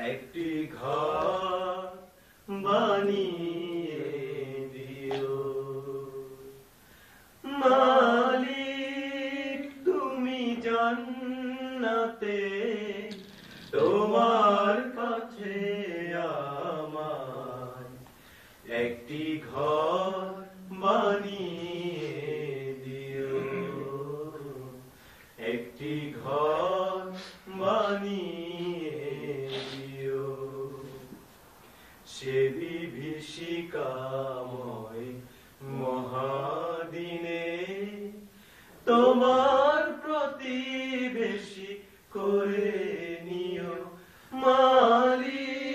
একটি ঘর বানিয়ে দিও মালিক তুমি জান্নাতে তোমার কাছে আমার একটি ঘর বানিয়ে দিও একটি ঘর বানিয়ে দিও সে বিভীষিকাময় মহাদিনে তোমার প্রতিবেশী করে নিও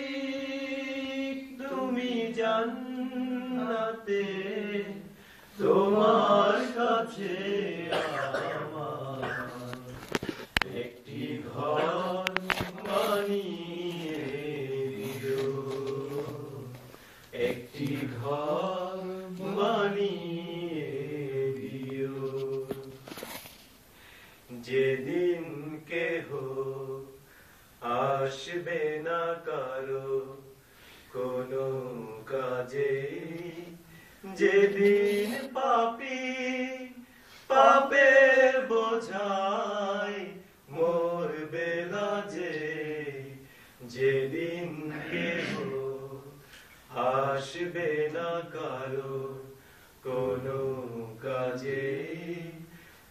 মালিক তুমি জান্নাতে তোমার কাছে আমার একটি ঘর বানিয়ে দিও একটি ঘর বানিয়ে দিও যেদিন কেহ আসবে না কারো কোনো কাজে যেদিন পাপী পাপের বোঝায় মরবে লাজে যেদিন কেহ আসবে না কারো কোনো কাজে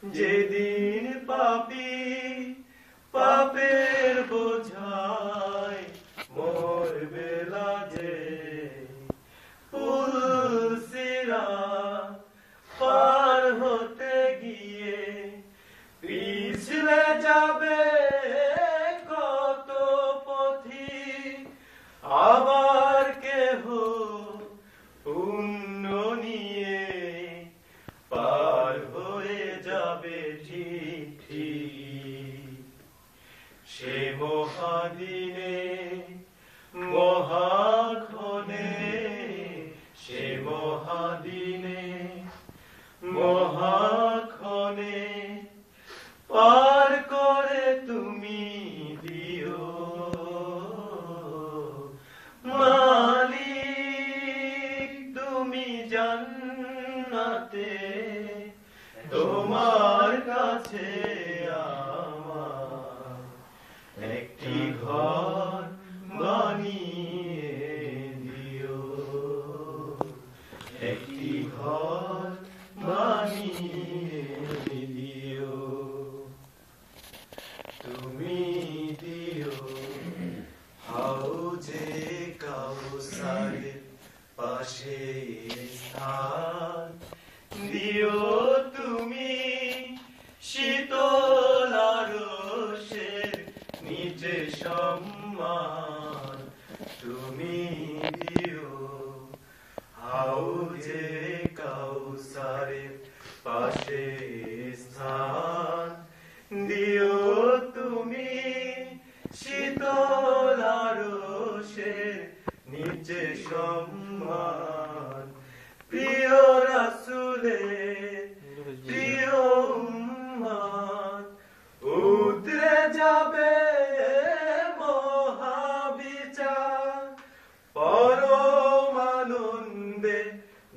যেদিন পাপী পাপের বোঝায় মরবে লাজে পুলসিরা পার হতে গিয়ে পিছলে যাবে কত পথিক আবার কেহ পুণ্য নিয়ে পার হয়ে যাবে ঠিক ঠিক সে মহাদিনে মহাক্ষণে সে মহাদিনে মহাক্ষণে পার করে তুমি দিও মালিক তুমি জান্নাতে তোমার কাছে আমার একটি ঘর বানিয়ে দিও একটি ঘর বানিয়ে দিও তুমি দিও হাউজে কাউসারের পাশে স্থান দিও তুমি শীতল আরশের নিচে সম্মান তুমি দিও হাউজে কাউসারের পাশে স্থান দিও তুমি শীতল আরশের নিচে সম্মান প্রিয় রাসূলের প্রিয় উম্মত উতরে যাবে মহাবিচার পরম আনন্দে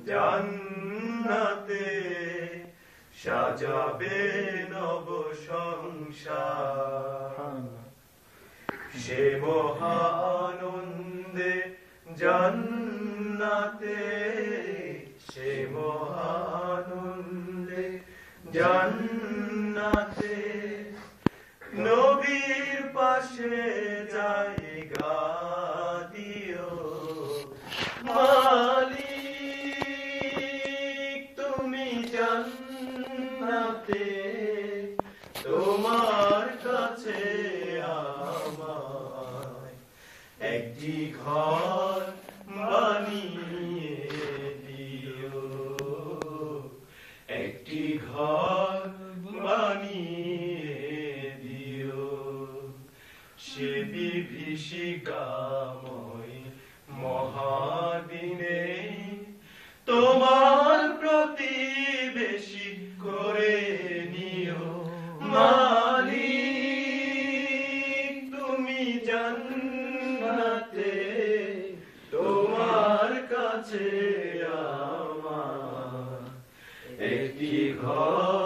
জান্নাতে সাজাবে নব সংসার সে মহানন্দে জান্নাতে সে মহানন্দে জান্নাতে নবীর পাশে জায়গা দিও মালিক তুমি জান্নাতে তোমার কাছে আমায় একটি ঘর বানিয়ে দিও। ঘর বানিয়ে দিও সে বিভীষিকাময় মহাদিনে তোমার প্রতিবেশী করে নিও মালিক তুমি জান্নাতে তোমার কাছে আমার একটি ঘর